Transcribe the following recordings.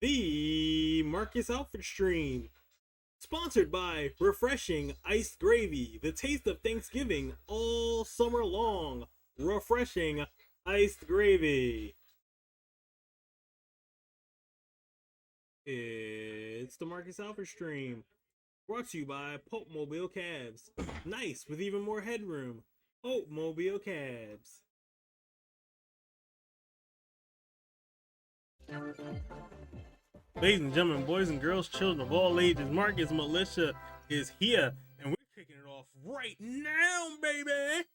The Marcus Alford stream. Sponsored by Refreshing Iced Gravy, the taste of Thanksgiving all summer long. Refreshing Iced Gravy. It's the Marcus Alford stream. Brought to you by Pope Mobile Cabs. Nice with even more headroom. Pope Mobile Cabs. Ladies and gentlemen, boys and girls, children of all ages, Marcus Militia is here, and we're kicking it off right now, baby!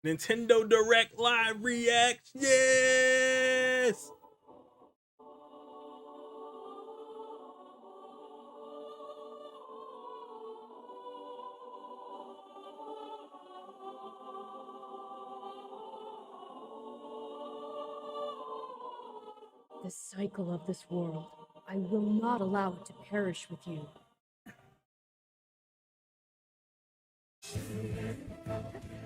Nintendo Direct Live React, yes! The cycle of this world, I will not allow it to perish with you.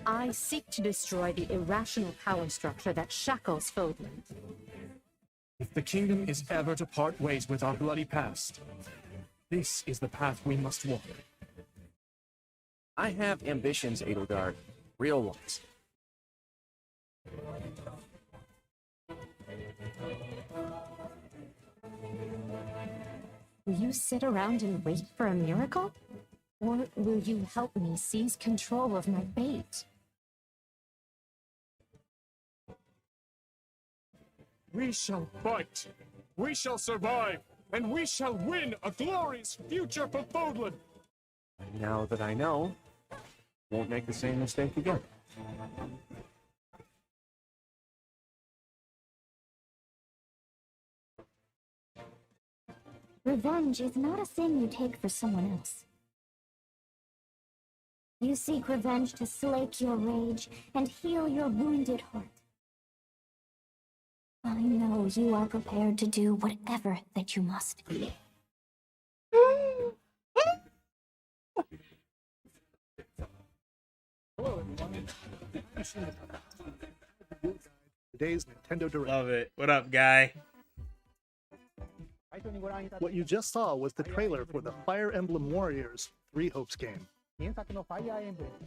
I seek to destroy the irrational power structure that shackles Fodlan. If the kingdom is ever to part ways with our bloody past, this is the path we must walk. I have ambitions, Edelgard. Real ones. Will you sit around and wait for a miracle? Or will you help me seize control of my fate? We shall fight, we shall survive, and we shall win a glorious future for Fodlan. Now that I know, won't make the same mistake again. Revenge is not a sin you take for someone else. You seek revenge to slake your rage and heal your wounded heart. I know you are prepared to do whatever that you must. Hello, everyone. Today's Nintendo Direct. Love it. What up, guy? What you just saw was the trailer for the Fire Emblem Warriors 3 Hopes game.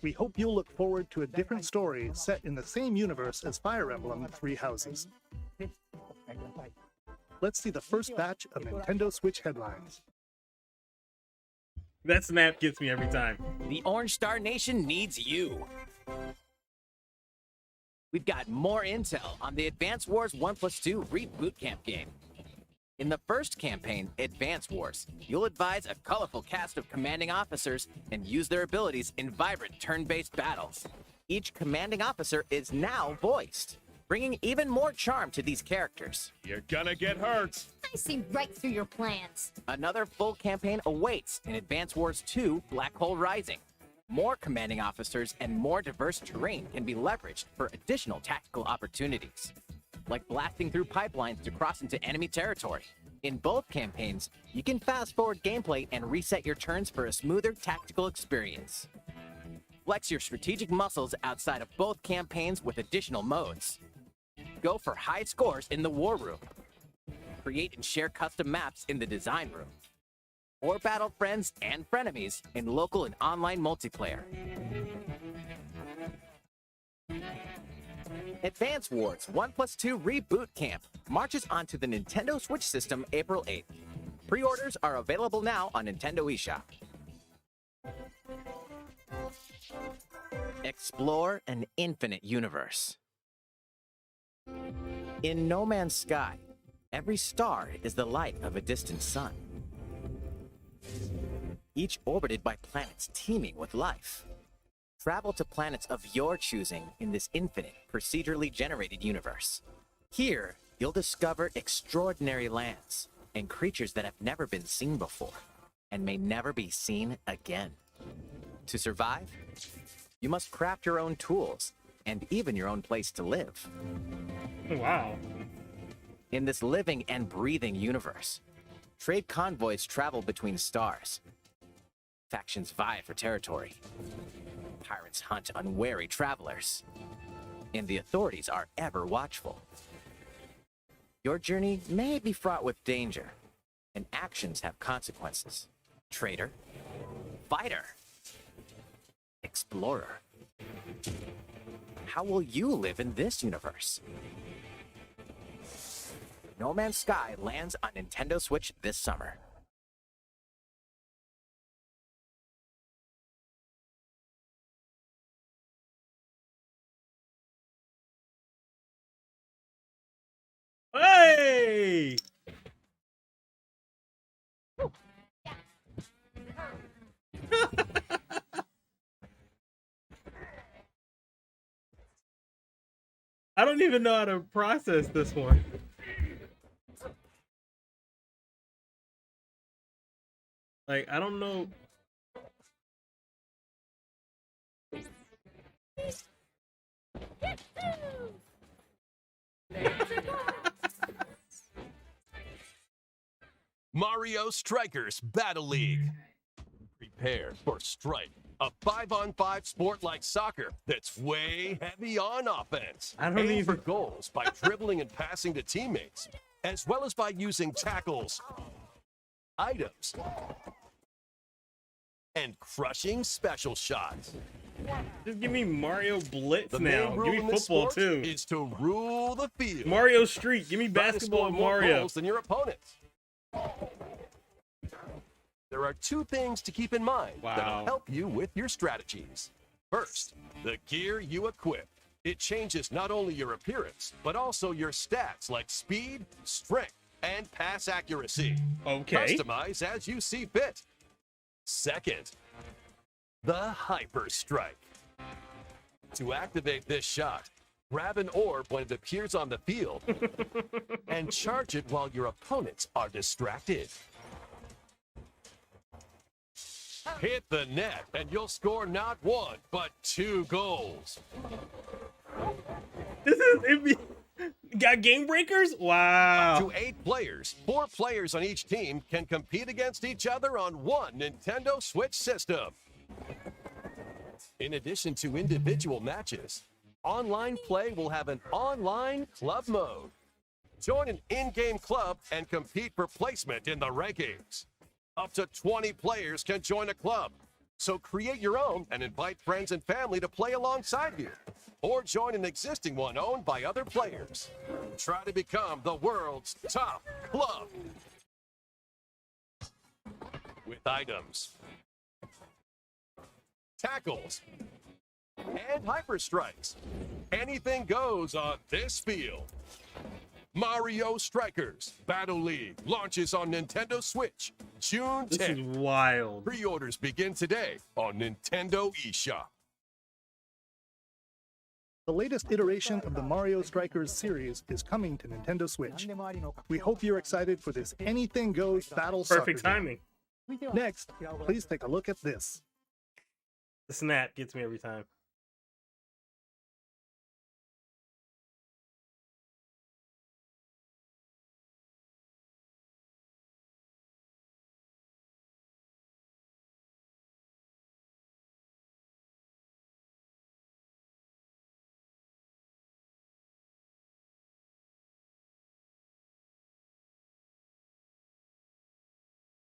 We hope you'll look forward to a different story set in the same universe as Fire Emblem 3 Houses. Let's see the first batch of Nintendo Switch headlines. That snap gets me every time. The Orange Star Nation needs you. We've got more intel on the Advance Wars 1+2 Reboot Camp game. In the first campaign, Advance Wars, you'll advise a colorful cast of commanding officers and use their abilities in vibrant turn-based battles. Each commanding officer is now voiced, bringing even more charm to these characters. You're gonna get hurt. I see right through your plans. Another full campaign awaits in Advance Wars 2 Black Hole Rising. More commanding officers and more diverse terrain can be leveraged for additional tactical opportunities, like blasting through pipelines to cross into enemy territory. In both campaigns, you can fast-forward gameplay and reset your turns for a smoother tactical experience. Flex your strategic muscles outside of both campaigns with additional modes. Go for high scores in the War Room. Create and share custom maps in the Design Room. Or battle friends and frenemies in local and online multiplayer. Advance Wars 1+2 Reboot Camp marches onto the Nintendo Switch system April 8th. Pre-orders are available now on Nintendo eShop. Explore an infinite universe. In No Man's Sky, every star is the light of a distant sun, each orbited by planets teeming with life. Travel to planets of your choosing in this infinite, procedurally generated universe. Here, you'll discover extraordinary lands and creatures that have never been seen before and may never be seen again. To survive, you must craft your own tools and even your own place to live. Wow. In this living and breathing universe, trade convoys travel between stars. Factions vie for territory. Pirates hunt unwary travelers. And the authorities are ever watchful. Your journey may be fraught with danger, and actions have consequences. Traitor, fighter, explorer. How will you live in this universe? No Man's Sky lands on Nintendo Switch this summer. Hey! I don't even know how to process this one. Like, I don't know. Mario Strikers Battle League. Prepare for Strike, a 5-on-5 sport like soccer that's way heavy on offense. I don't Aim even- for goals by dribbling and passing to teammates, as well as by using tackles, items, and crushing special shots. Just give me Mario Blitz The now. main rule Give in me this football sport too. is to rule the field. Mario Street. Give me Try to basketball score with more Mario. goals than your opponents. There are two things to keep in mind Wow. that'll help you with your strategies. First, the gear you equip. It changes not only your appearance, but also your stats like speed, strength, and pass accuracy. Okay. Customize as you see fit. Second, the Hyper Strike. To activate this shot, grab an orb when it appears on the field and charge it while your opponents are distracted. Hit the net and you'll score not one, but 2 goals. This is got game breakers? Wow. To 8 players, 4 players on each team can compete against each other on one Nintendo Switch system. In addition to individual matches, online play will have an online club mode. Join an in-game club and compete for placement in the rankings. Up to 20 players can join a club, so create your own and invite friends and family to play alongside you, or join an existing one owned by other players. Try to become the world's top club. With items, tackles, and hyper strikes. Anything goes on this field. Mario Strikers Battle League launches on Nintendo Switch June 10th. This is wild. Pre-orders begin today on Nintendo eShop. The latest iteration of the Mario Strikers series is coming to Nintendo Switch. We hope you're excited for this anything goes battle Perfect soccer game. timing. Next, please take a look at this. The snap gets me every time.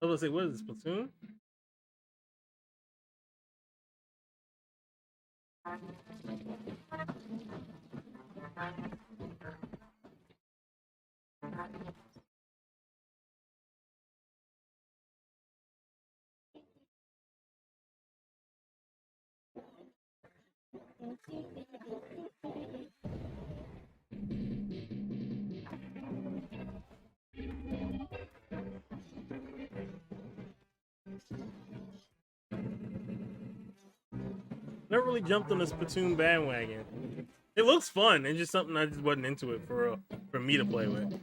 I was gonna say, what is this, Platoon? Never really jumped on the Splatoon bandwagon. It looks fun. It's just something I just wasn't into it for me to play with.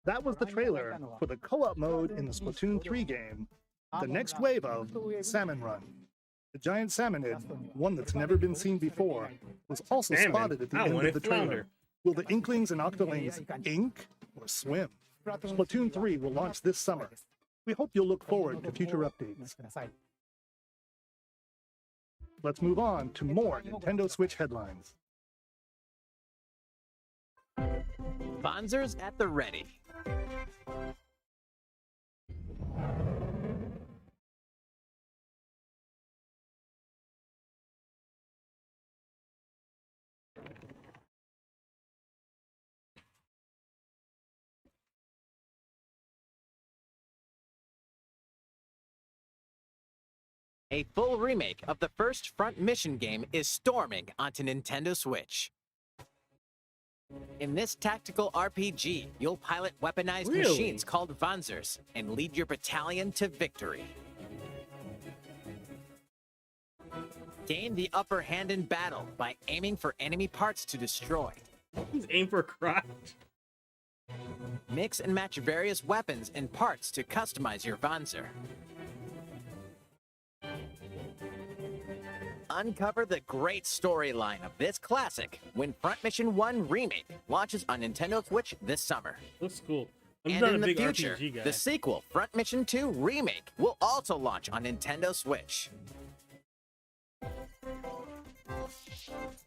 That was the trailer for the co-op mode in the Splatoon 3 game, the next wave of Salmon Run. The giant salmonid, one that's never been seen before, was also spotted at the end of the trailer. Will the Inklings and Octolings ink or swim? Splatoon 3 will launch this summer. We hope you'll look forward to future updates. Let's move on to more Nintendo Switch headlines. Bonzers at the ready. A full remake of the first Front Mission game is storming onto Nintendo Switch. In this tactical RPG, you'll pilot weaponized machines called Panzers and lead your battalion to victory. Gain the upper hand in battle by aiming for enemy parts to destroy. He's aim for crotch. Mix and match various weapons and parts to customize your Panzer. Uncover the great storyline of this classic when Front Mission 1 Remake launches on Nintendo Switch this summer. Looks cool. I'm And not in a the big future, RPG guy. the sequel, Front Mission 2 Remake, will also launch on Nintendo Switch.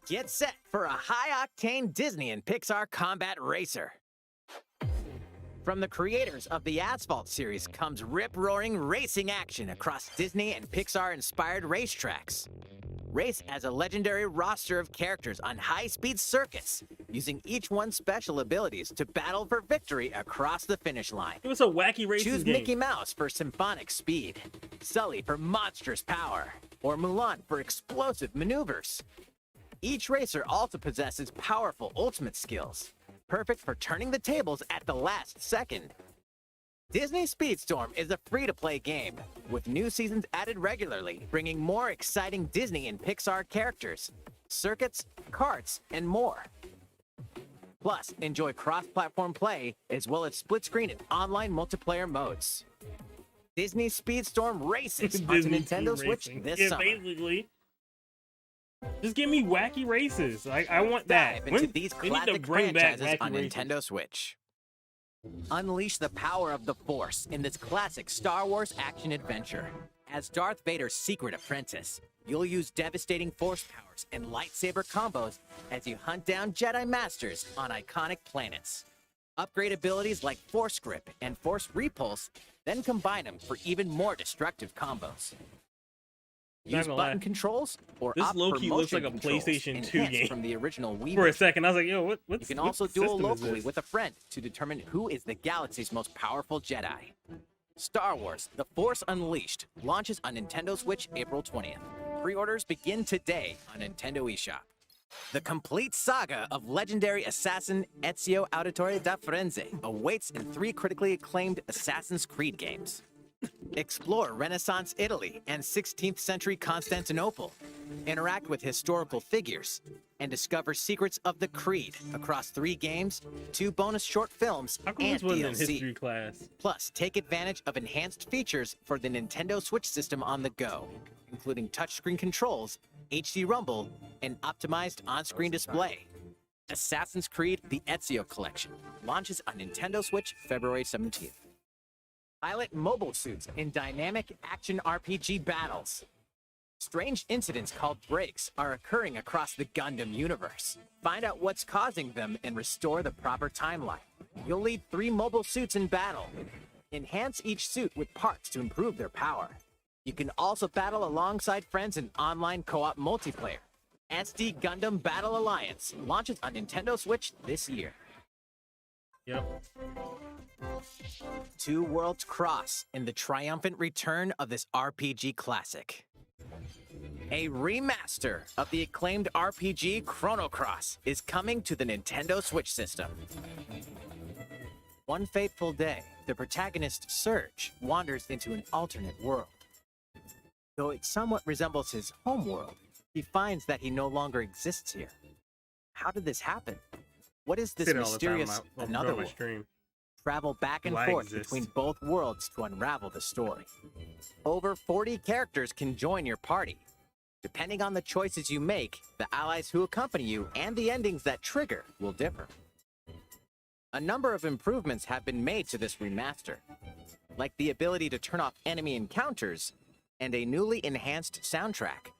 Get set for a high-octane Disney and Pixar combat racer. From the creators of the Asphalt series comes rip-roaring racing action across Disney and Pixar-inspired racetracks. Race as a legendary roster of characters on high-speed circuits, using each one's special abilities to battle for victory across the finish line. It was a wacky racing Choose game. Mickey Mouse for symphonic speed, Sully for monstrous power, or Mulan for explosive maneuvers. Each racer also possesses powerful ultimate skills, perfect for turning the tables at the last second. Disney Speedstorm is a free-to-play game, with new seasons added regularly, bringing more exciting Disney and Pixar characters, circuits, karts, and more. Plus, enjoy cross-platform play, as well as split-screen and online multiplayer modes. Disney Speedstorm races onto Disney Nintendo Speed Switch Racing. this Yeah, summer. basically. Just give me wacky races. I want that. Dive into these they need to classic bring back franchises wacky on races. Nintendo Switch. Unleash the power of the Force in this classic Star Wars action-adventure. As Darth Vader's secret apprentice, you'll use devastating Force powers and lightsaber combos as you hunt down Jedi Masters on iconic planets. Upgrade abilities like Force Grip and Force Repulse, then combine them for even more destructive combos. Not Use gonna button lie. controls or This opt low-key for looks motion like a controls PlayStation 2 enhanced game. from the original Wii For a version. second, I was like, yo, what's You can what also duel system is locally this? with a friend to determine who is the galaxy's most powerful Jedi. Star Wars: The Force Unleashed launches on Nintendo Switch April 20th. Pre-orders begin today on Nintendo eShop. The complete saga of legendary assassin Ezio Auditore da Firenze awaits in 3 critically acclaimed Assassin's Creed games. Explore Renaissance Italy and 16th century Constantinople. Interact with historical figures and discover secrets of the Creed across 3 games, 2 bonus short films, How come and this wasn't in DLC. history class? Plus, take advantage of enhanced features for the Nintendo Switch system on the go, including touchscreen controls, HD Rumble, and optimized on-screen display. Assassin's Creed: The Ezio Collection launches on Nintendo Switch February 17th. Pilot mobile suits in dynamic action RPG battles. Strange incidents called breaks are occurring across the Gundam universe. Find out what's causing them and restore the proper timeline. You'll lead 3 mobile suits in battle. Enhance each suit with parts to improve their power. You can also battle alongside friends in online co-op multiplayer. SD Gundam Battle Alliance launches on Nintendo Switch this year. Yep. Two worlds cross in the triumphant return of this RPG classic. A remaster of the acclaimed RPG Chrono Cross is coming to the Nintendo Switch system. One fateful day, the protagonist Serge wanders into an alternate world. Though it somewhat resembles his home world, he finds that he no longer exists here. How did this happen? What is this mysterious another world? Travel back and forth between both worlds to unravel the story. Over 40 characters can join your party. Depending on the choices you make, the allies who accompany you and the endings that trigger will differ. A number of improvements have been made to this remaster, like the ability to turn off enemy encounters and a newly enhanced soundtrack.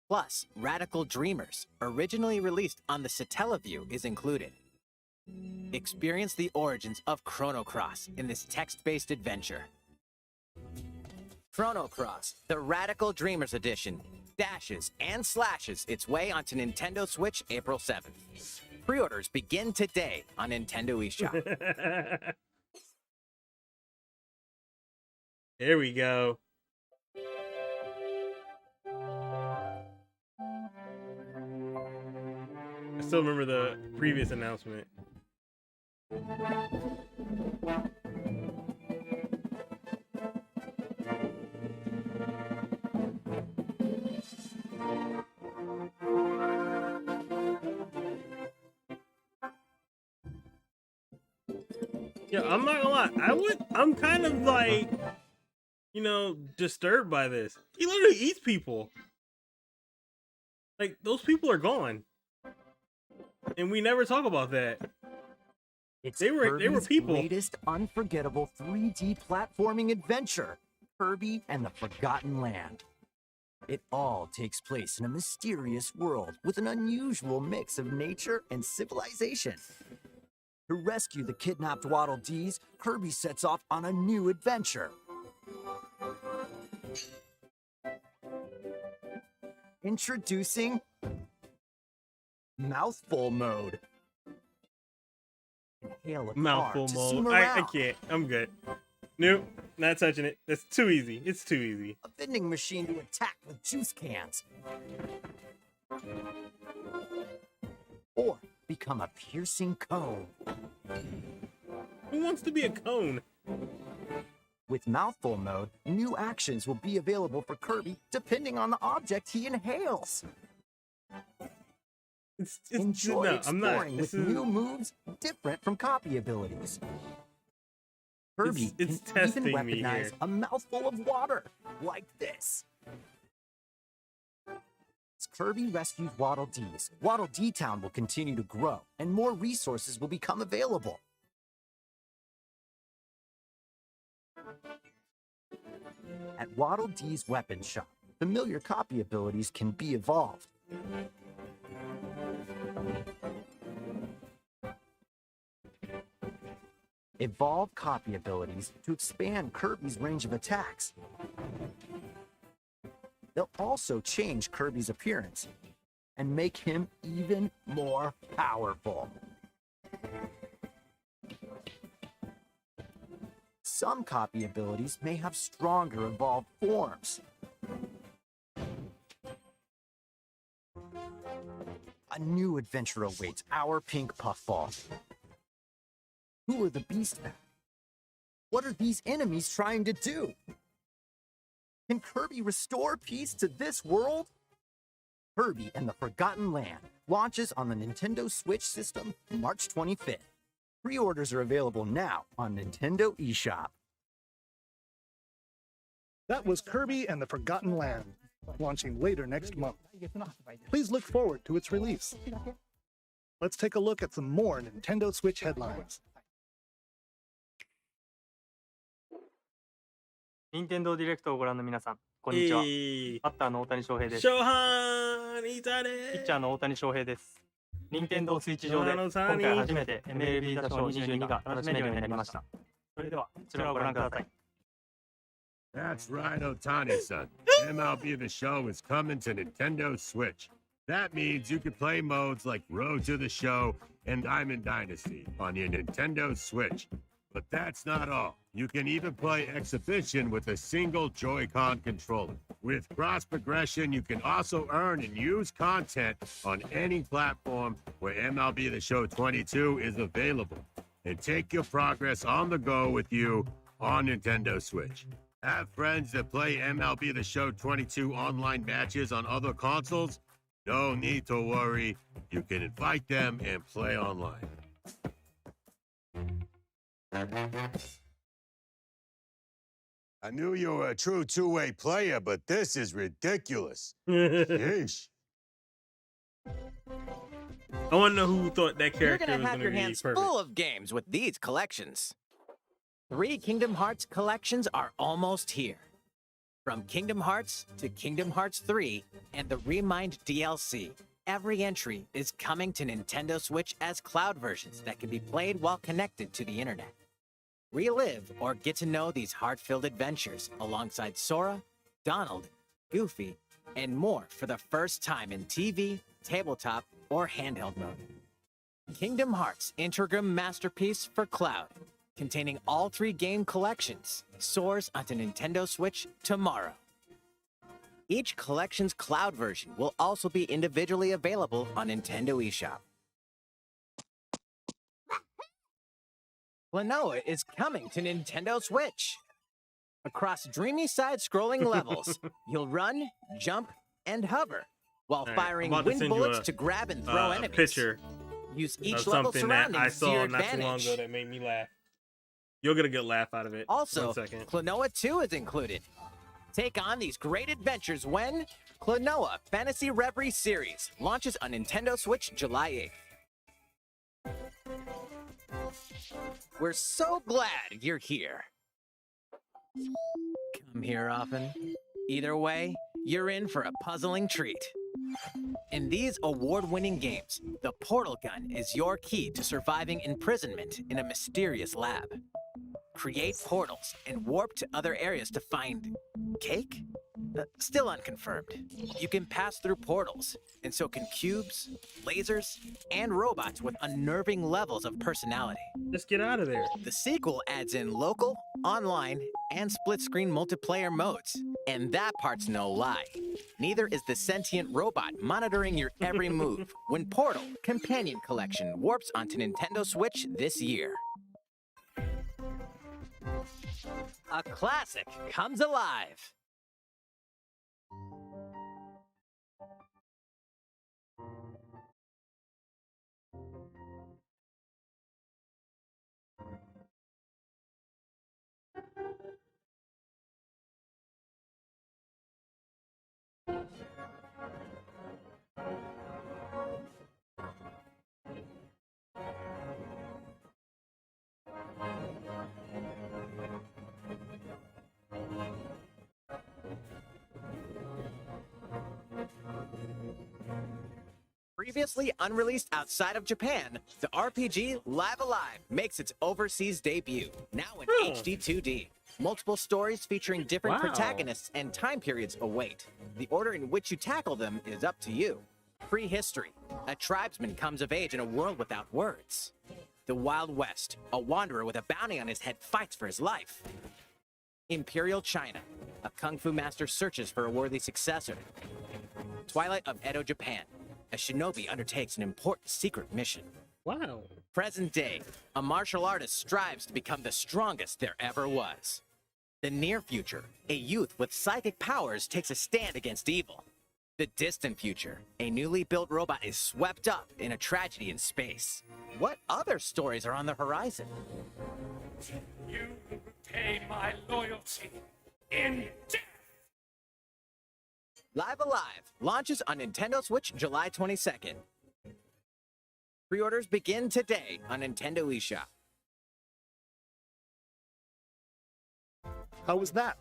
Plus, Radical Dreamers, originally released on the Satellaview, is included. Experience the origins of Chrono Cross in this text-based adventure. Chrono Cross, the Radical Dreamers Edition, dashes and slashes its way onto Nintendo Switch April 7th. Pre-orders begin today on Nintendo eShop. There we go. I still remember the previous announcement. Yeah, I'm not gonna lie. I'm kind of like, you know, disturbed by this. He literally eats people. Like, those people are gone. And we never talk about that. They were people. Latest unforgettable 3D platforming adventure, Kirby and the Forgotten Land. It all takes place in a mysterious world with an unusual mix of nature and civilization. To rescue the kidnapped Waddle Dees, Kirby sets off on a new adventure. Introducing Mouthful Mode. Inhale a Mouthful mode. I can't. I'm good. Nope. Not touching it. That's too easy. It's too easy. A vending machine to attack with juice cans. Or become a piercing cone. Who wants to be a cone? With Mouthful Mode, new actions will be available for Kirby depending on the object he inhales. Enjoy exploring with new moves different from copy abilities. Kirby it's can testing even me recognize here. a mouthful of water, like this. As Kirby rescues Waddle Dees, Waddle Dee Town will continue to grow, and more resources will become available. At Waddle Dee's weapon shop, familiar copy abilities can be evolved. Evolve copy abilities to expand Kirby's range of attacks. They'll also change Kirby's appearance and make him even more powerful. Some copy abilities may have stronger evolved forms. A new adventure awaits our pink puffball. Who are the Beastmen? What are these enemies trying to do? Can Kirby restore peace to this world? Kirby and the Forgotten Land launches on the Nintendo Switch system March 25th. Pre-orders are available now on Nintendo eShop. That was Kirby and the Forgotten Land, launching later next month. Please look forward to its release. Let's take a look at some more Nintendo Switch headlines. 任天堂ディレクトをご覧の皆さん、こんにちは。バッターの大谷翔平です。ピッチャーの大谷翔平です。任天堂スイッチ上で今回初めて MLB 打賞22が楽しめるようになりました。それでは、こちらをご覧ください。That's right, Otani-san. MLB The Show is coming to Nintendo Switch. That means you can play modes like Road to the Show and Diamond Dynasty on your Nintendo Switch. But that's not all. You can even play Exhibition with a single Joy-Con controller. With cross progression, you can also earn and use content on any platform where MLB The Show 22 is available. And take your progress on the go with you on Nintendo Switch. Have friends that play MLB The Show 22 online matches on other consoles? No need to worry. You can invite them and play online. I knew you were a true two-way player, but this is ridiculous. Yeesh. I want to know who thought that You're character gonna was have going to your be hands perfect. full of games with these collections. 3 Kingdom Hearts collections are almost here. From Kingdom Hearts to Kingdom Hearts 3 and the Remind DLC, every entry is coming to Nintendo Switch as cloud versions that can be played while connected to the internet. Relive or get to know these heart-filled adventures alongside Sora, Donald, Goofy, and more for the first time in TV, tabletop, or handheld mode. Kingdom Hearts Intergram Masterpiece for Cloud, containing all 3 game collections, soars onto Nintendo Switch tomorrow. Each collection's cloud version will also be individually available on Nintendo eShop. Klonoa is coming to Nintendo Switch. Across dreamy side-scrolling levels, you'll run, jump, and hover while firing wind bullets to grab and throw enemies. Picture Use each of level something that I surroundings to your saw not too long advantage. ago that made me laugh. You'll get a good laugh out of it. Also, 1 second. Klonoa 2 is included. Take on these great adventures when Klonoa Fantasy Reverie Series launches on Nintendo Switch July 8th. We're so glad you're here. Come here often. Either way, you're in for a puzzling treat. In these award-winning games, the portal gun is your key to surviving imprisonment in a mysterious lab. Create portals and warp to other areas to find cake? Still unconfirmed. You can pass through portals, and so can cubes, lasers, and robots with unnerving levels of personality. Just get out of there. The sequel adds in local, online, and split-screen multiplayer modes. And that part's no lie. Neither is the sentient robot monitoring your every move when Portal Companion Collection warps onto Nintendo Switch this year. A classic comes alive. Previously unreleased outside of Japan, the RPG Live Alive makes its overseas debut, now in HD 2D. Multiple stories featuring different protagonists and time periods await. The order in which you tackle them is up to you. Prehistory. A tribesman comes of age in a world without words. The Wild West. A wanderer with a bounty on his head fights for his life. Imperial China. A kung fu master searches for a worthy successor. Twilight of Edo, Japan. A shinobi undertakes an important secret mission. Wow. Present day. A martial artist strives to become the strongest there ever was. The near future. A youth with psychic powers takes a stand against evil. The distant future. A newly built robot is swept up in a tragedy in space. What other stories are on the horizon? You will repay my loyalty in death. Live Alive launches on Nintendo Switch July 22nd. Pre-orders begin today on Nintendo eShop. How was that?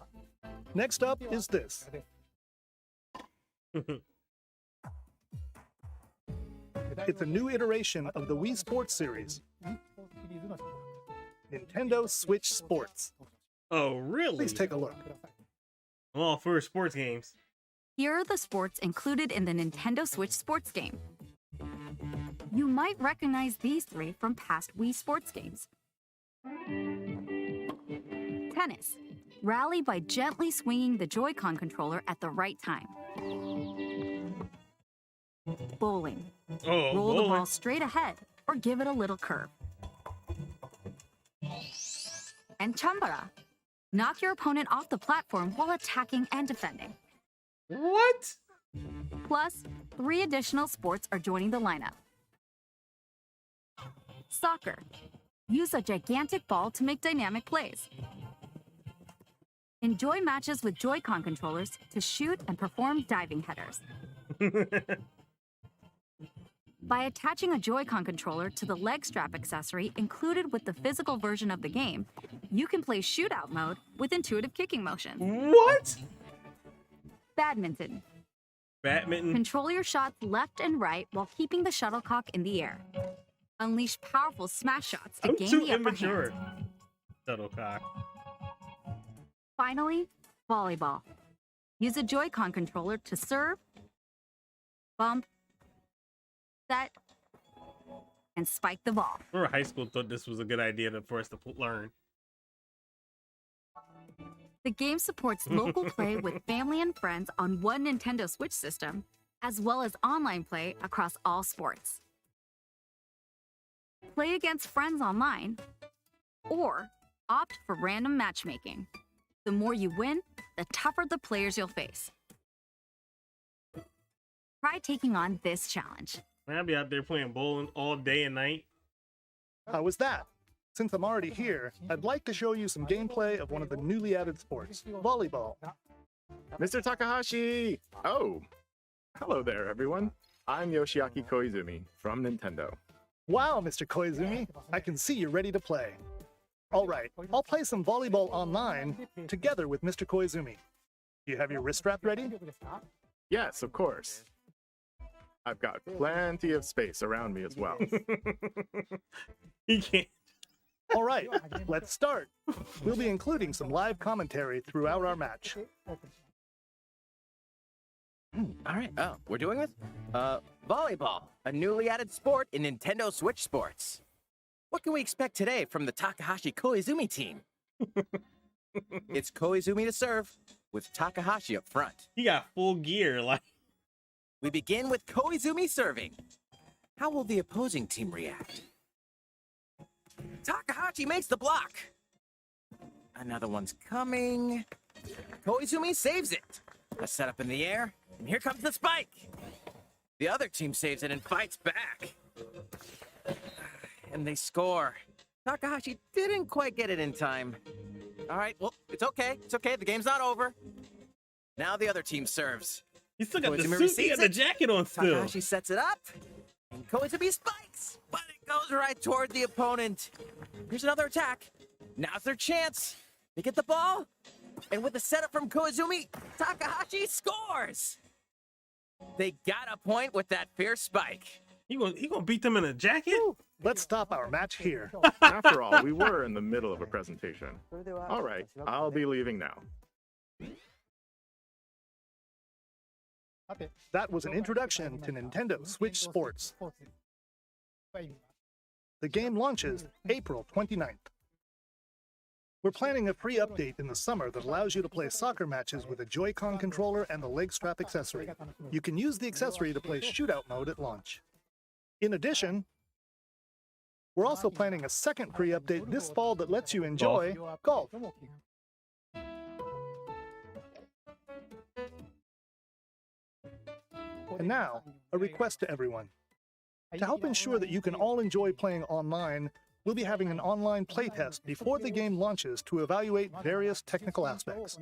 Next up is this. It's a new iteration of the Wii Sports series. Nintendo Switch Sports. Oh, really? Please take a look. I'm all for sports games. Here are the sports included in the Nintendo Switch sports game. You might recognize these three from past Wii sports games. Tennis. Rally by gently swinging the Joy-Con controller at the right time. Bowling. Roll the ball straight ahead or give it a little curve. And Chambara. Knock your opponent off the platform while attacking and defending. What? Plus, 3 additional sports are joining the lineup. Soccer. Use a gigantic ball to make dynamic plays. Enjoy matches with Joy-Con controllers to shoot and perform diving headers. By attaching a Joy-Con controller to the leg strap accessory included with the physical version of the game, you can play shootout mode with intuitive kicking motions. What? Badminton. Badminton. Control your shots left and right while keeping the shuttlecock in the air. Unleash powerful smash shots to gain the upper hand. Shuttlecock. Finally, volleyball. Use a Joy-Con controller to serve, bump, set, and spike the ball. Remember high school thought this was a good idea for us to learn. The game supports local play with family and friends on one Nintendo Switch system, as well as online play across all sports. Play against friends online, or opt for random matchmaking. The more you win, the tougher the players you'll face. Try taking on this challenge. I'll be out there playing bowling all day and night. How was that? Since I'm already here, I'd like to show you some gameplay of one of the newly added sports, volleyball. Mr. Takahashi! Oh, hello there, everyone. I'm Yoshiaki Koizumi from Nintendo. Wow, Mr. Koizumi, I can see you're ready to play. All right, I'll play some volleyball online together with Mr. Koizumi. Do you have your wrist strap ready? Yes, of course. I've got plenty of space around me as well. He can't. All right, let's start. We'll be including some live commentary throughout our match. All right. Oh, we're doing this? Volleyball, a newly added sport in Nintendo Switch Sports. What can we expect today from the Takahashi Koizumi team? It's Koizumi to serve, with Takahashi up front. He got full gear, like. We begin with Koizumi serving. How will the opposing team react? Takahashi makes the block. Another one's coming. Koizumi saves it. A setup in the air, and here comes the spike. The other team saves it and fights back. And they score. Takahashi didn't quite get it in time. All right, well, it's okay. It's okay. The game's not over. Now the other team serves. He still got Koizumi the suit, he got the receives it. jacket on still. Takahashi sets it up, and Koizumi spikes, but it goes right toward the opponent. Here's another attack. Now's their chance. They get the ball, and with the setup from Koizumi, Takahashi scores. They got a point with that fierce spike. He gonna beat them in a jacket? Let's stop our match here. After all, we were in the middle of a presentation. All right, I'll be leaving now. That was an introduction to Nintendo Switch Sports. The game launches April 29th. We're planning a free update in the summer that allows you to play soccer matches with a Joy-Con controller and the leg strap accessory. You can use the accessory to play shootout mode at launch. In addition, we're also planning a second free update this fall that lets you enjoy golf. And now, a request to everyone. To help ensure that you can all enjoy playing online, we'll be having an online playtest before the game launches to evaluate various technical aspects.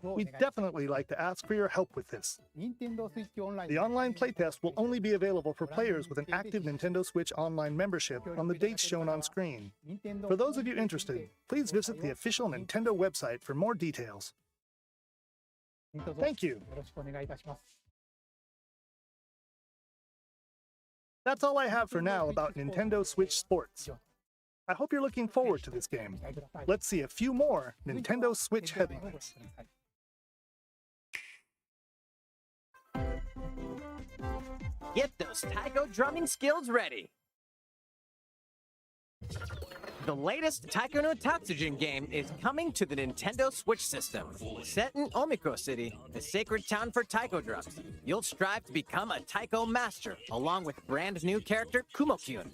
We'd definitely like to ask for your help with this. The online playtest will only be available for players with an active Nintendo Switch Online membership on the dates shown on screen. For those of you interested, please visit the official Nintendo website for more details. Thank you. That's all I have for now about Nintendo Switch Sports. I hope you're looking forward to this game. Let's see a few more Nintendo Switch headlines. Get those taiko drumming skills ready. The latest Taiko no Tatsujin game is coming to the Nintendo Switch system. Set in Omiko City, the sacred town for taiko drums, you'll strive to become a taiko master, along with brand new character Kumo-kyun.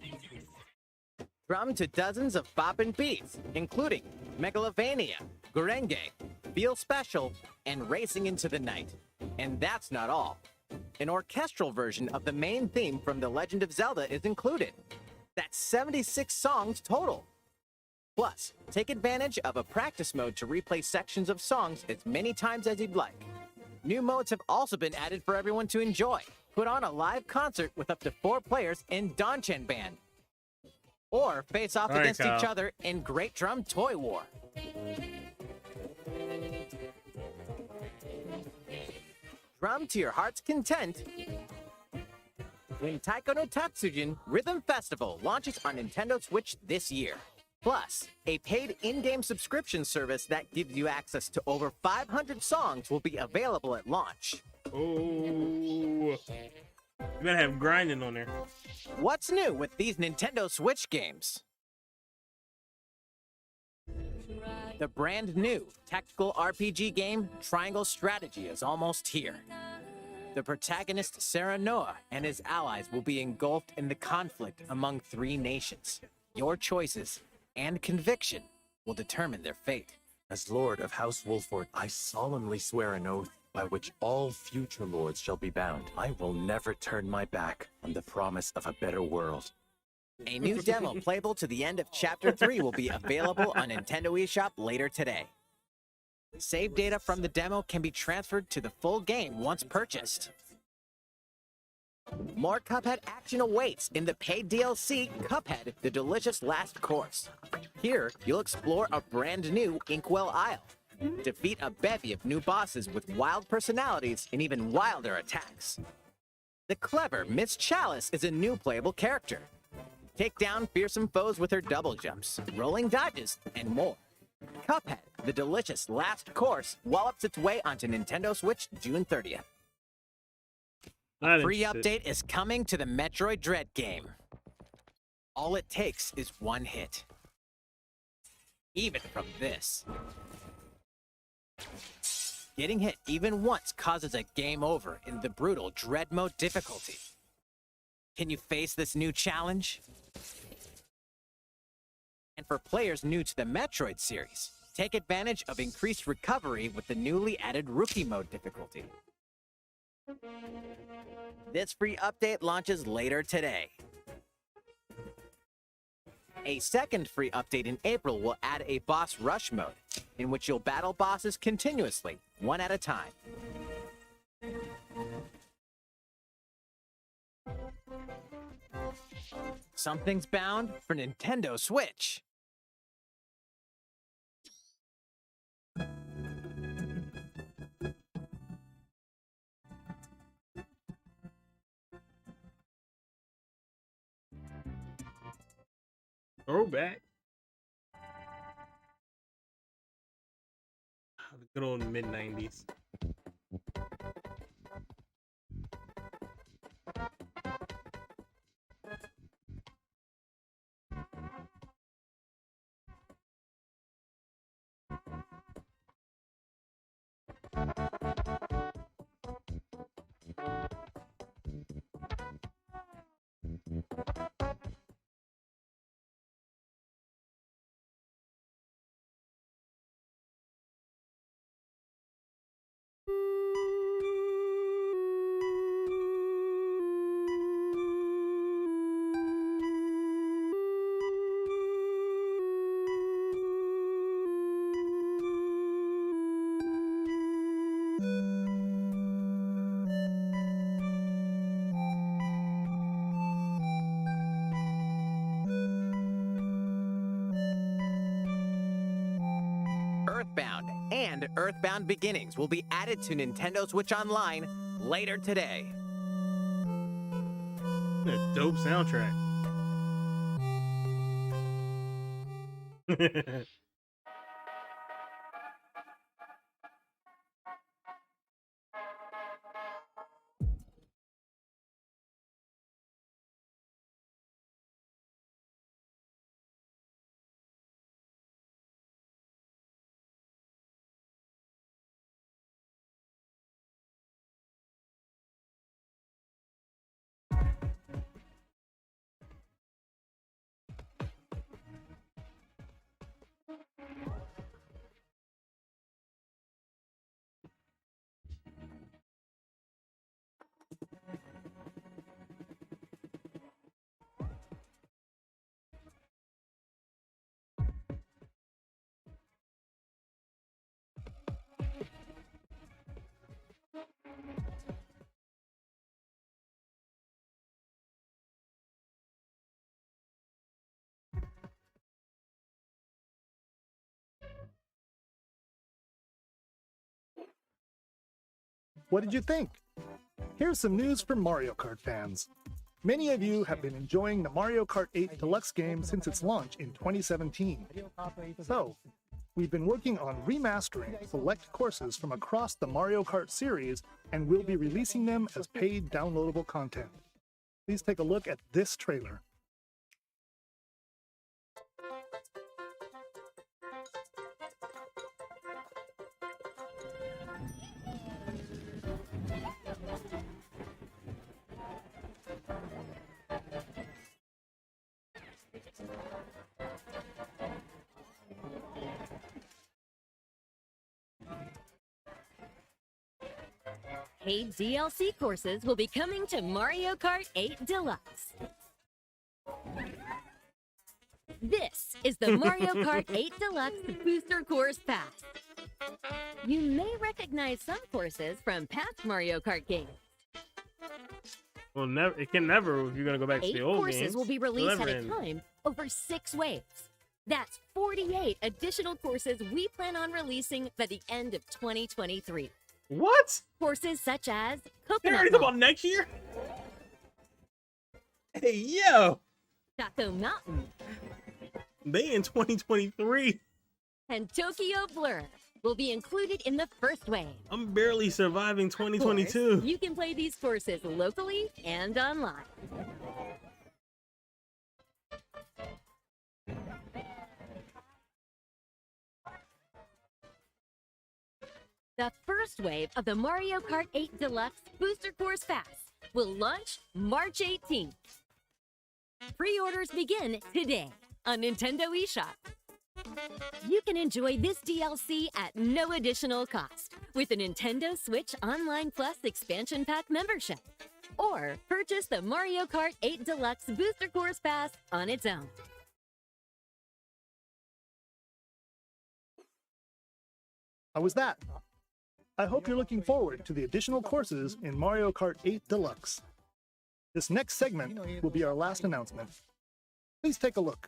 Drum to dozens of boppin' beats, including Megalovania, Gurenge, Feel Special, and Racing into the Night. And that's not all. An orchestral version of the main theme from The Legend of Zelda is included. That's 76 songs total. Plus, take advantage of a practice mode to replay sections of songs as many times as you'd like. New modes have also been added for everyone to enjoy. Put on a live concert with up to 4 players in Donchen Band. Or face off against each other in Great Drum Toy War. Drum to your heart's content when Taiko no Tatsujin Rhythm Festival launches on Nintendo Switch this year. Plus, a paid in-game subscription service that gives you access to over 500 songs will be available at launch. Oh, you gotta have grinding on there. What's new with these Nintendo Switch games? The brand new tactical RPG game Triangle Strategy is almost here. The protagonist Sarah Noah and his allies will be engulfed in the conflict among 3 nations. Your choices and conviction will determine their fate. As Lord of House Wolford, I solemnly swear an oath by which all future lords shall be bound. I will never turn my back on the promise of a better world. A new demo playable to the end of Chapter 3 will be available on Nintendo eShop later today. Save data from the demo can be transferred to the full game once purchased. More Cuphead action awaits in the paid DLC, Cuphead, The Delicious Last Course. Here, you'll explore a brand new Inkwell Isle. Defeat a bevy of new bosses with wild personalities and even wilder attacks. The clever Miss Chalice is a new playable character. Take down fearsome foes with her double jumps, rolling dodges, and more. Cuphead, The Delicious Last Course, wallops its way onto Nintendo Switch June 30th. A free update is coming to the Metroid Dread game. All it takes is one hit. Even from this. Getting hit even once causes a game over in the brutal Dread Mode difficulty. Can you face this new challenge? And for players new to the Metroid series, take advantage of increased recovery with the newly added Rookie Mode difficulty. This free update launches later today. A second free update in April will add a boss rush mode, in which you'll battle bosses continuously, one at a time. Something's bound for Nintendo Switch. Throwback. The good old mid-90s. Earthbound and Earthbound Beginnings will be added to Nintendo Switch Online later today. A dope soundtrack. What did you think? Here's some news for Mario Kart fans. Many of you have been enjoying the Mario Kart 8 Deluxe game since its launch in 2017. So, we've been working on remastering select courses from across the Mario Kart series, and we'll be releasing them as paid downloadable content. Please take a look at this trailer. Paid DLC courses will be coming to Mario Kart 8 Deluxe. This is the Mario Kart 8 Deluxe Booster Course Pass. You may recognize some courses from past Mario Kart games. Well, it can never if you're gonna go back to the old games. 8 courses will be released at a time over 6 waves. That's 48 additional courses we plan on releasing by the end of 2023. What? Courses such as They're already Coconut talking about next year? Hey, yo! Taco Mountain, They in 2023. and Tokyo Blur will be included in the first wave. I'm barely surviving Of 2022. course, you can play these courses locally and online. The first wave of the Mario Kart 8 Deluxe Booster Course Pass will launch March 18th. Pre-orders begin today on Nintendo eShop. You can enjoy this DLC at no additional cost with a Nintendo Switch Online Plus Expansion Pack membership, or purchase the Mario Kart 8 Deluxe Booster Course Pass on its own. How was that? I hope you're looking forward to the additional courses in Mario Kart 8 Deluxe. This next segment will be our last announcement. Please take a look.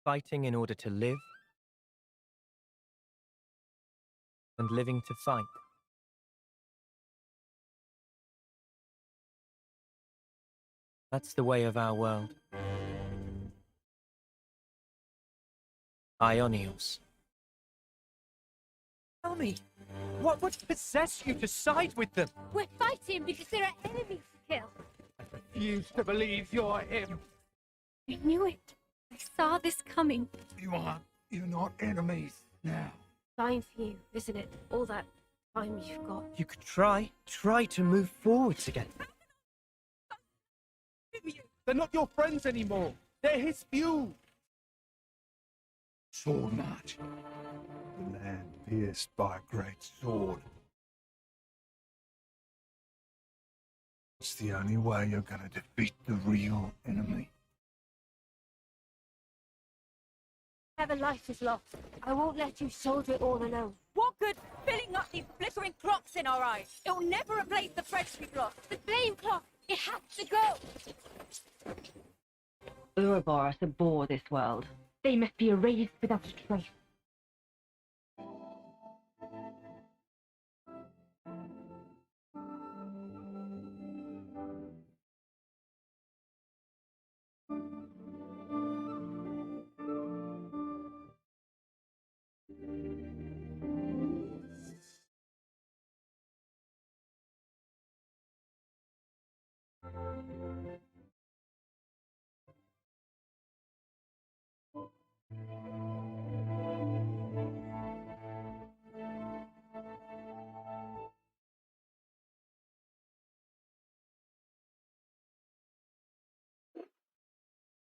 Fighting in order to live, and living to fight. That's the way of our world. Ionios. Tell me, what would possess you to side with them? We're fighting because there are enemies to kill. I refuse to believe you're him. I knew it. I saw this coming. You're not enemies now. Time for you, isn't it? All that time you've got. You could try to move forward together. They're not your friends anymore. They're his fuel. Sword march. The land pierced by a great sword. It's the only way you're gonna defeat the real enemy. Whatever life is lost, I won't let you soldier it all alone. What good filling up these flickering clocks in our eyes? It'll never replace the friends we've lost. The flame clock, it has to go. Ouroboros abhor this world. They must be erased without a trace.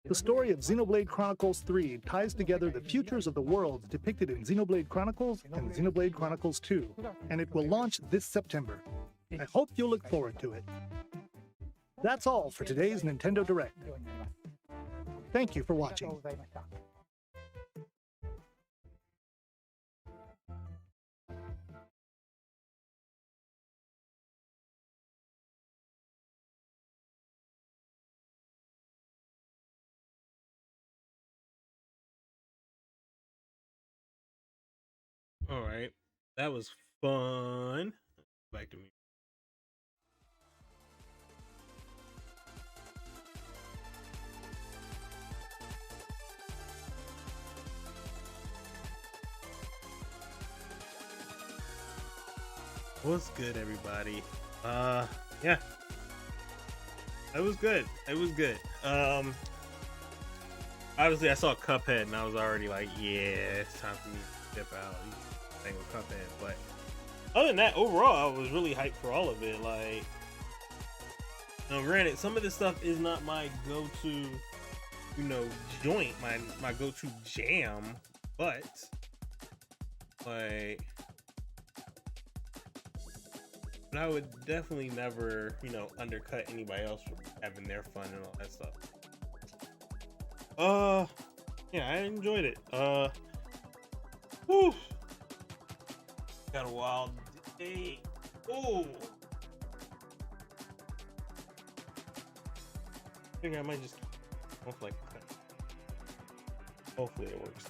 The story of Xenoblade Chronicles 3 ties together the futures of the worlds depicted in Xenoblade Chronicles and Xenoblade Chronicles 2, and it will launch this September. I hope you'll look forward to it. That's all for today's Nintendo Direct. Thank you for watching. All right, that was fun. Back to me. What's good, everybody? Yeah, it was good. It was good. Obviously, I saw Cuphead, and I was already like, yeah, it's time for me to dip out. Thing with Cuphead, but other than that, overall, I was really hyped for all of it. Like, granted, some of this stuff is not my go-to, joint, my go-to jam, but like, I would definitely never, undercut anybody else for having their fun and all that stuff. Yeah, I enjoyed it. Whew. Got a wild day. Oh, I think I might just hopefully it works.